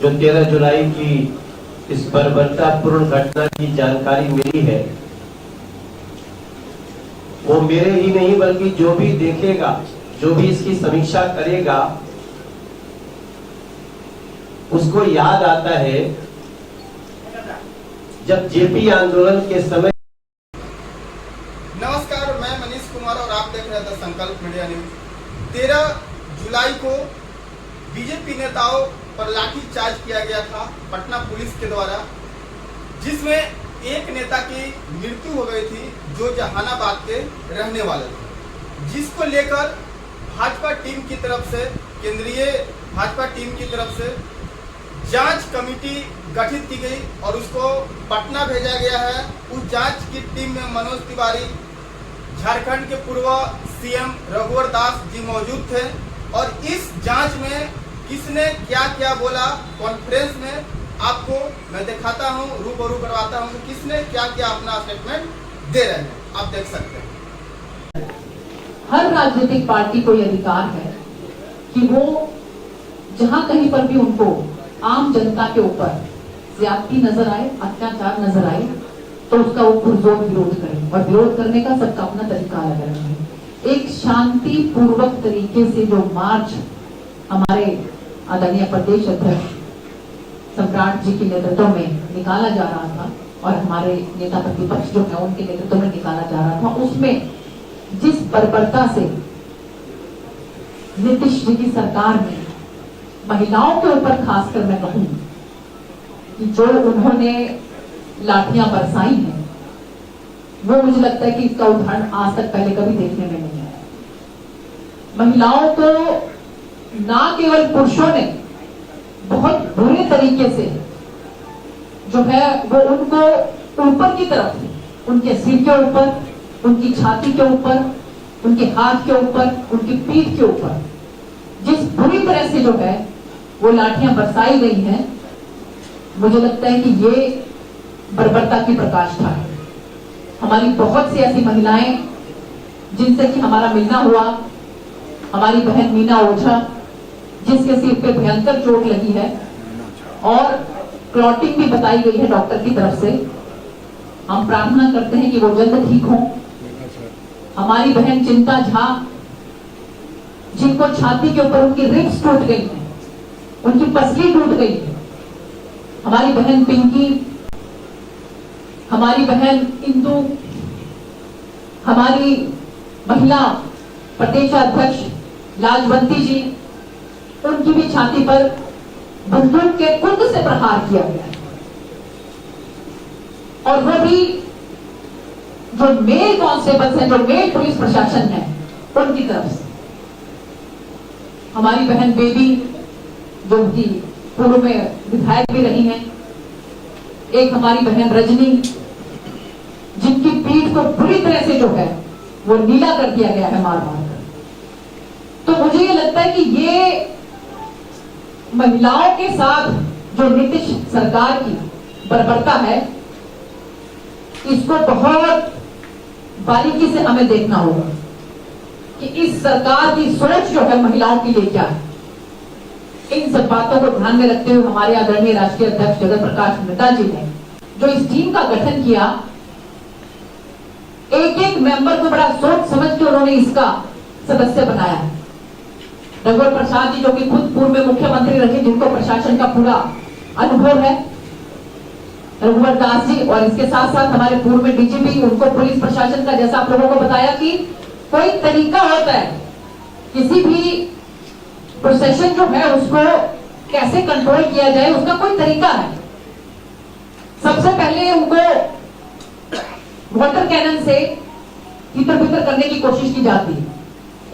जो 13 जुलाई की इस बर्बरतापूर्ण घटना की जानकारी मिली है, वो मेरे ही नहीं बल्कि जो भी देखेगा, जो भी इसकी समीक्षा करेगा, उसको याद आता है जब जेपी आंदोलन के समय। नमस्कार, मैं मनीष कुमार और आप देख रहे थे संकल्प मीडिया न्यूज। 13 जुलाई को बीजेपी नेताओं पर लाठीचार्ज किया गया था पटना पुलिस के द्वारा, जिसमें एक नेता की मृत्यु हो गई थी जो जहानाबाद के रहने वाले थे, जिसको लेकर भाजपा टीम की तरफ से, केंद्रीय भाजपा टीम की तरफ से जांच कमेटी गठित की गई और उसको पटना भेजा गया है। उस जांच की टीम में मनोज तिवारी, झारखंड के पूर्व सीएम रघुवर दास जी मौजूद थे और इस जांच में किसने क्या क्या बोला, कॉन्फ्रेंस में आपको मैं दिखाता हूं, रूबरू करवाता हूं कि किसने क्या क्या अपना स्टेटमेंट दे रहे हैं। आप देख सकते हैं। हर राजनीतिक पार्टी को यह अधिकार है कि वो जहां कहीं पर भी उनको आम जनता के ऊपर ज्यादती नजर आए, अत्याचार नजर आए, तो उसका वो पुरजोर विरोध करें। और विरोध करने का सबका अपना तरीका अलग अलग है। एक शांति पूर्वक तरीके से जो मार्च हमारे आदरणीय प्रदेश अध्यक्ष सम्राट जी के नेतृत्व में निकाला जा रहा था और हमारे नेता प्रतिपक्ष जो है उनके नेतृत्व में निकाला जा रहा था, उसमें जिस बर्बरता से नीतीश जी की सरकार ने महिलाओं के ऊपर खासकर मैं कहूं कि जो उन्होंने लाठियां बरसाई हैं, वो मुझे लगता है कि इसका उदाहरण आज तक पहले कभी देखने में नहीं आया। महिलाओं को ना केवल पुरुषों ने बहुत बुरे तरीके से जो है वो उनको ऊपर की तरफ, उनके सिर के ऊपर, उनकी छाती के ऊपर, उनके हाथ के ऊपर, उनकी पीठ के ऊपर जिस बुरी तरह से जो है वो लाठियां बरसाई गई हैं, मुझे लगता है कि ये बर्बरता की पराकाष्ठा है। हमारी बहुत सी ऐसी महिलाएं जिनसे कि हमारा मिलना हुआ, हमारी बहन मीना ओझा जिसके सिर पे भयंकर चोट लगी है और क्लॉटिंग भी बताई गई है डॉक्टर की तरफ से। हम प्रार्थना करते हैं कि वो जल्द ठीक हों। हमारी बहन चिंता झा जिनको छाती के ऊपर उनकी रिब्स टूट गई है, उनकी पसली टूट गई है। हमारी बहन पिंकी, हमारी बहन इंदु, हमारी महिला प्रदेश अध्यक्ष लाजवंती जी, उनकी भी छाती पर बंदूक के कुंद से प्रहार किया गया है। और वो भी जो मेल कांस्टेबल्स हैं, जो मेल पुलिस प्रशासन है, उनकी तरफ से। हमारी बहन बेबी जो कि पूर्व में विधायक भी रही हैं, एक हमारी बहन रजनी जिनकी पीठ को बुरी तरह से जो है वो नीला कर दिया गया है मार मार कर। तो मुझे ये लगता है कि ये महिलाओं के साथ जो नीतीश सरकार की बर्बरता है, इसको बहुत बारीकी से हमें देखना होगा कि इस सरकार की सोच जो है महिलाओं के लिए क्या है। इन सब बातों को ध्यान में रखते हुए हमारे आदरणीय राष्ट्रीय अध्यक्ष जगत प्रकाश नड्डा जी ने जो इस टीम का गठन किया, एक एक मेंबर को बड़ा सोच समझ के उन्होंने इसका सदस्य बनाया है। रघुवर प्रसाद जी जो कि खुद पूर्व में मुख्यमंत्री रहे, जिनको प्रशासन का पूरा अनुभव है, रघुवर दास जी, और इसके साथ साथ हमारे पूर्व में डीजीपी, उनको पुलिस प्रशासन का, जैसा आप लोगों को बताया कि कोई तरीका होता है किसी भी प्रोसेशन जो है उसको कैसे कंट्रोल किया जाए, उसका कोई तरीका है। सबसे पहले उनको वाटर कैनन से तितर-बितर करने की कोशिश की जाती है,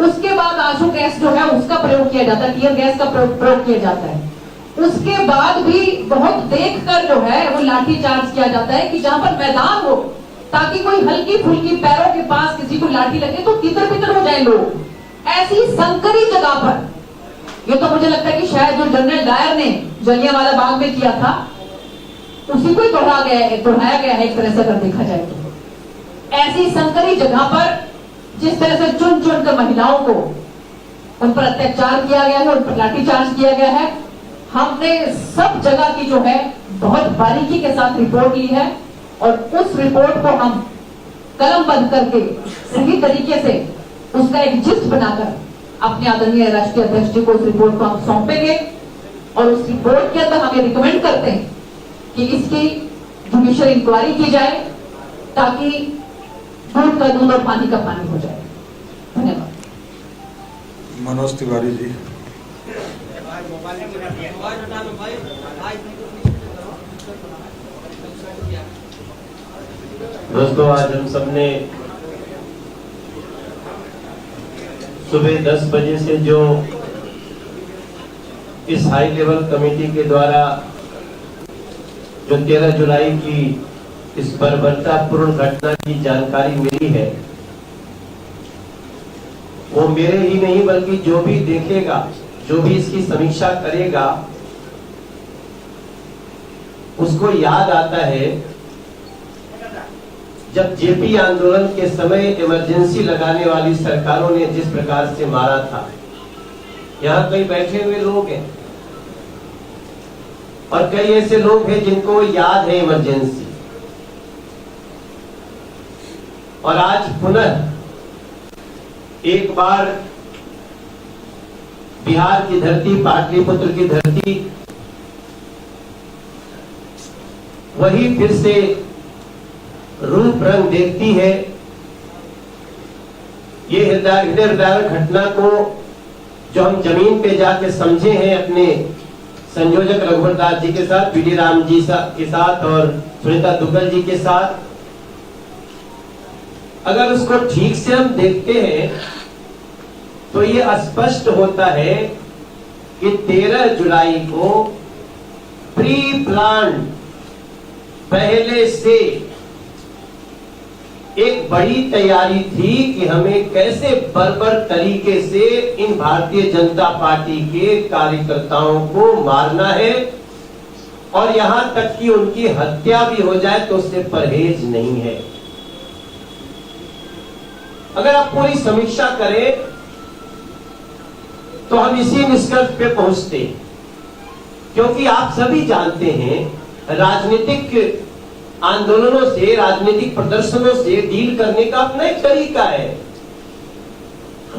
उसके बाद आंसू गैस जो है उसका प्रयोग किया जाता है, टीयर गैस का प्रयोग किया जाता है। उसके बाद भी बहुत देखकर जो है वो लाठी चार्ज किया जाता है कि जहां पर मैदान हो, ताकि कोई हल्की फुल्की पैरों के पास किसी को लाठी लगे तो तितर-बितर हो जाए लोग। ऐसी संकरी जगह पर, ये तो मुझे लगता है कि शायद जो जनरल डायर ने जलियांवाला बाग में किया था उसी को दोहराया गया है एक तरह से अगर देखा जाए तो। ऐसी संकरी जगह पर जिस तरह से चुन चुन कर महिलाओं को उन पर अत्याचार किया गया है, उन पर लाठीचार्ज किया गया है, हमने सब जगह की जो है बहुत बारीकी के साथ रिपोर्ट ली है और उस रिपोर्ट को हम कलम बंद करके सही तरीके से उसका एक जिस्ट बनाकर अपने आदरणीय राष्ट्रीय अध्यक्ष जी को उस रिपोर्ट को हम सौंपेंगे और उस रिपोर्ट के अंदर हमें रिकमेंड करते हैं कि इसकी जुडिशियल इंक्वायरी की जाए ताकि दूध का दूध और पानी का पानी हो जाए। धन्यवाद। मनोज तिवारी जी। दोस्तों, आज हम सबने सुबह 10 बजे से जो इस हाई लेवल कमेटी के द्वारा जो 13 जुलाई की इस बर्बरतापूर्ण घटना की जानकारी मिली है, वो मेरे ही नहीं बल्कि जो भी देखेगा, जो भी इसकी समीक्षा करेगा, उसको याद आता है जब जेपी आंदोलन के समय इमरजेंसी लगाने वाली सरकारों ने जिस प्रकार से मारा था। यहाँ कई बैठे हुए लोग हैं और कई ऐसे लोग हैं जिनको याद है इमरजेंसी, और आज पुनः एक बार बिहार की धरती, पाटलिपुत्र की धरती वही फिर से रूप रंग देखती है। ये हृदय विदारक घटना को जो हम जमीन पे जाके समझे हैं अपने संयोजक रघुवर दास जी के साथ, पीडी राम जी के साथ और सुनीता दुग्गल जी के साथ, अगर उसको ठीक से हम देखते हैं तो ये स्पष्ट होता है कि 13 जुलाई को प्री प्लान पहले से एक बड़ी तैयारी थी कि हमें कैसे बर्बर तरीके से इन भारतीय जनता पार्टी के कार्यकर्ताओं को मारना है और यहां तक कि उनकी हत्या भी हो जाए तो उससे परहेज नहीं है। अगर आप पूरी समीक्षा करें तो हम इसी निष्कर्ष पे पहुंचते, क्योंकि आप सभी जानते हैं राजनीतिक आंदोलनों से, राजनीतिक प्रदर्शनों से डील करने का अपना एक तरीका है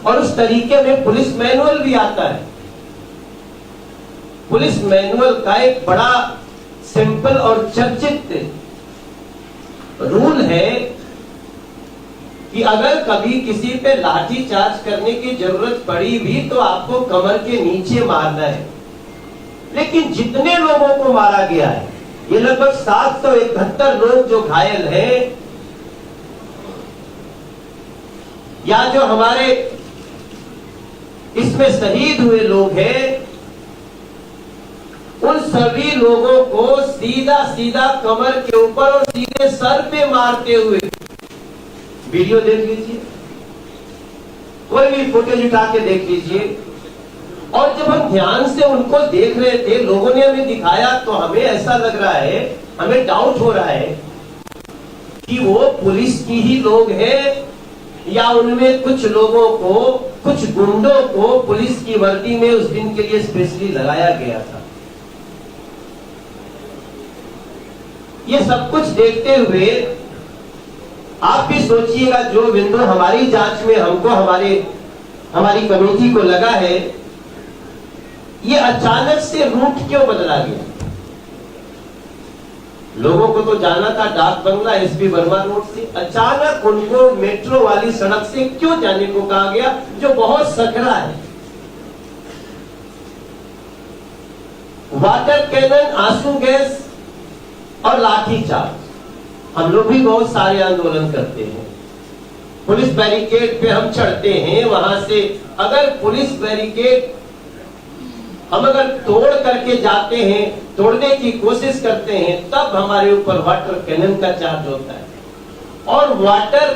और उस तरीके में पुलिस मैनुअल भी आता है। पुलिस मैनुअल का एक बड़ा सिंपल और चर्चित रूल है कि अगर कभी किसी पे लाठी चार्ज करने की जरूरत पड़ी भी तो आपको कमर के नीचे मारना है। लेकिन जितने लोगों को मारा गया है, ये लगभग 771 लोग जो घायल हैं, या जो हमारे इसमें शहीद हुए लोग हैं, उन सभी लोगों को सीधा सीधा कमर के ऊपर और सीधे सर पे मारते हुए वीडियो देख लीजिए, कोई भी फुटेज उठा के देख लीजिए। और जब हम ध्यान से उनको देख रहे थे, लोगों ने हमें दिखाया, तो हमें ऐसा लग रहा है, हमें डाउट हो रहा है कि वो पुलिस की ही लोग हैं या उनमें कुछ लोगों को, कुछ गुंडों को पुलिस की वर्दी में उस दिन के लिए स्पेशली लगाया गया था। ये सब कुछ देखते हुए आप भी सोचिएगा, जो बिंदु हमारी जांच में हमको हमारी कमेटी को लगा है, ये अचानक से रूट क्यों बदला गया। लोगों को तो जाना था डाक बंगला एसपी वर्मा रोड से, अचानक उनको मेट्रो वाली सड़क से क्यों जाने को कहा गया, जो बहुत सकरा है। वाटर कैनन, आंसू गैस और लाठी चार्ज, हम लोग भी बहुत सारे आंदोलन करते हैं। पुलिस बैरिकेड पे हम चढ़ते हैं, वहां से अगर पुलिस बैरिकेड हम अगर तोड़ करके जाते हैं, तोड़ने की कोशिश करते हैं, तब हमारे ऊपर वाटर कैनन का चार्ज होता है। और वाटर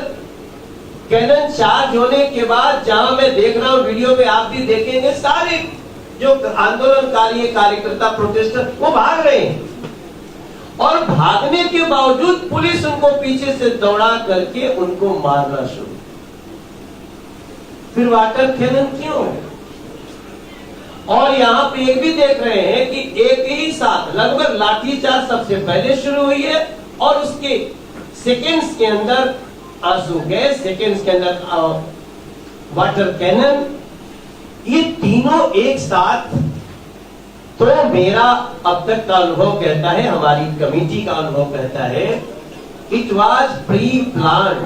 कैनन चार्ज होने के बाद, जहां मैं देख रहा हूं वीडियो में, आप भी देखेंगे, सारे जो आंदोलनकारी कार्यकर्ता, प्रोटेस्टर, वो भाग रहे हैं और भागने के बावजूद पुलिस उनको पीछे से दौड़ा करके उनको मारना शुरू। फिर वाटर कैनन क्यों? और यहाँ पे ये भी देख रहे हैं कि एक ही साथ लगभग लाठीचार्ज सबसे पहले शुरू हुई है और उसके सेकेंड्स के अंदर आंसू गैस, सेकेंड्स के अंदर वाटर कैनन, ये तीनों एक साथ। तो मेरा अब तक का अनुभव कहता है, हमारी कमेटी का अनुभव कहता है, इट वाज प्री प्लान।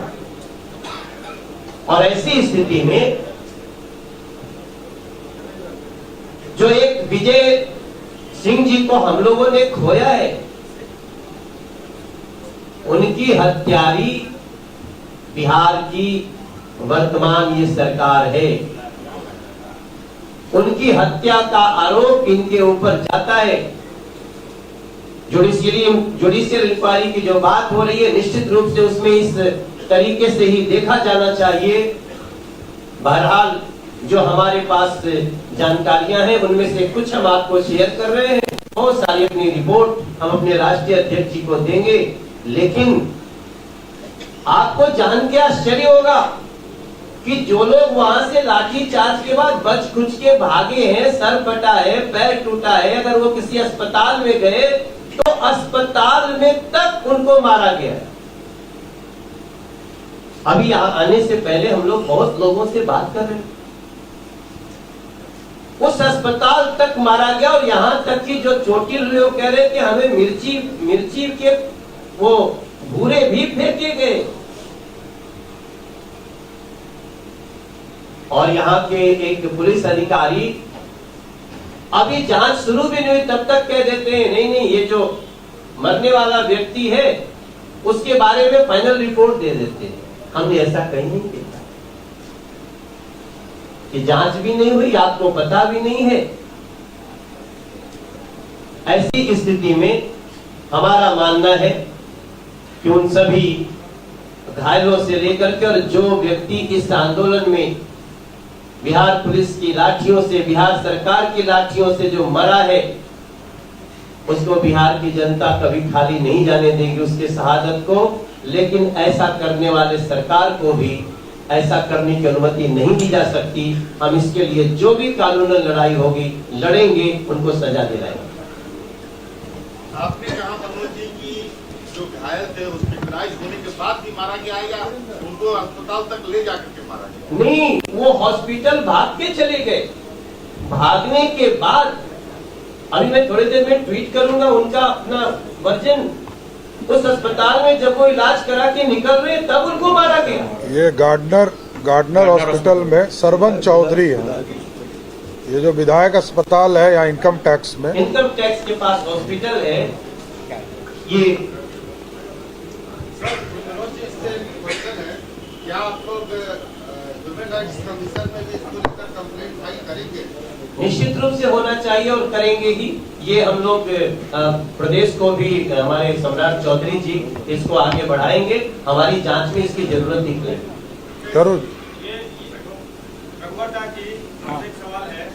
और ऐसी स्थिति में जो एक विजय सिंह जी को हम लोगों ने खोया है, उनकी हत्यारी बिहार की वर्तमान ये सरकार है। उनकी हत्या का आरोप इनके ऊपर जाता है। जुडिशियल इंक्वायरी की जो बात हो रही है, निश्चित रूप से उसमें इस तरीके से ही देखा जाना चाहिए। बहरहाल जो हमारे पास जानकारियां हैं उनमें से कुछ हम आपको शेयर कर रहे हैं। बहुत सारी अपनी रिपोर्ट हम अपने राष्ट्रीय अध्यक्ष जी को देंगे, लेकिन आपको जान के आश्चर्य होगा कि जो लोग वहां से लाठीचार्ज के बाद बच खुच के भागे हैं, सर फटा है, पैर टूटा है, अगर वो किसी अस्पताल में गए तो अस्पताल में तक उनको मारा गया। अभी यहां आने से पहले हम लोग बहुत लोगों से बात कर रहे हैं, उस अस्पताल तक मारा गया। और यहां तक कि जो चोटिल हुए वो कह रहे कि हमें मिर्ची के वो भूरे भी फेंके गए। और यहाँ के एक पुलिस अधिकारी अभी जांच शुरू भी नहीं हुई तब तक कह देते हैं नहीं ये जो मरने वाला व्यक्ति है उसके बारे में फाइनल रिपोर्ट दे देते हैं। हमने ऐसा कहीं नहीं देखा कि जांच भी नहीं हुई, आपको पता भी नहीं है। ऐसी स्थिति में हमारा मानना है कि उन सभी घायलों से लेकर के और जो व्यक्ति इस आंदोलन में बिहार पुलिस की लाठियों से, बिहार सरकार की लाठियों से जो मरा है, उसको बिहार की जनता कभी खाली नहीं जाने देगी, उसके शहादत को। लेकिन ऐसा करने वाले सरकार को भी ऐसा करने की अनुमति नहीं दी जा सकती। हम इसके लिए जो भी कानूनी लड़ाई होगी लड़ेंगे, उनको सजा दिलाएंगे। आपने कहा मनोज जी की जो घायल थे हॉस्पिटलाइज होने के बाद भी मारा गया है या उनको अस्पताल तक ले जाकर के मारा गया? नहीं, वो हॉस्पिटल भाग के चले गए। भागने के बाद अभी मैं थोड़ी देर में ट्वीट करूंगा उनका अपना वर्जन। उस अस्पताल में जब वो इलाज करा के निकल रहे तब उनको मारा गया। ये गार्डनर हॉस्पिटल में सरवन चौधरी है। ये जो विधायक अस्पताल है या इनकम टैक्स के पास हॉस्पिटल है। ये क्या आप लोग ह्यूमन राइट्स कमीशन में भी इसको लेकर कंप्लेंट फाइल करेंगे? निश्चित रूप से होना चाहिए और करेंगे ही। ये हम लोग प्रदेश को भी हमारे सम्राट चौधरी जी इसको आगे बढ़ाएंगे। हमारी जांच में इसकी जरूरत निकलेगी। जरूर। एक सवाल है,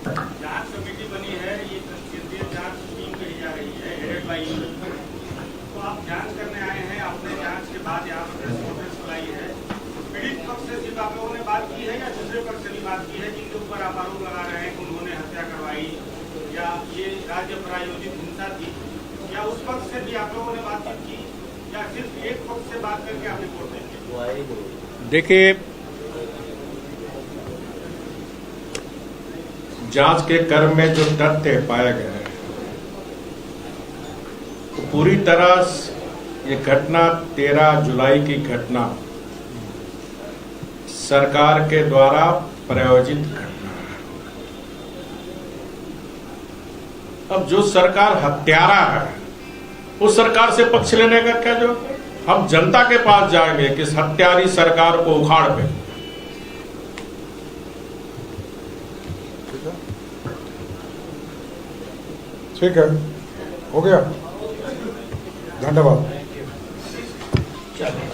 जांच कमेटी बनी है, ये केंद्रीय जांच टीम कही जा रही है, हेडेड बाय यू। तो आप जांच करने आए हैं, आपने जांच के बाद यहाँ पर नोटिस बुलाई है। पीड़ित पक्ष से सिर्फ आप लोगों ने बात की है या दूसरे पक्ष से भी बात की है जिनके ऊपर आप आरोप लगा रहे हैं कि उन्होंने हत्या करवाई या ये राज्य प्रायोजित हिंसा थी, या उस पक्ष से भी आप लोगों ने बातचीत की या सिर्फ एक पक्ष से बात करके आप रिपोर्ट देंगे? देखिए, जांच के क्रम में जो तथ्य पाया गया है तो पूरी तरह ये घटना 13 जुलाई की घटना सरकार के द्वारा प्रायोजित घटना है। अब जो सरकार हत्यारा है उस सरकार से पक्ष लेने का क्या जो हम जनता के पास जाएंगे कि इस हत्यारी सरकार को उखाड़ पे। ठीक है, हो गया। धन्यवाद। चलो।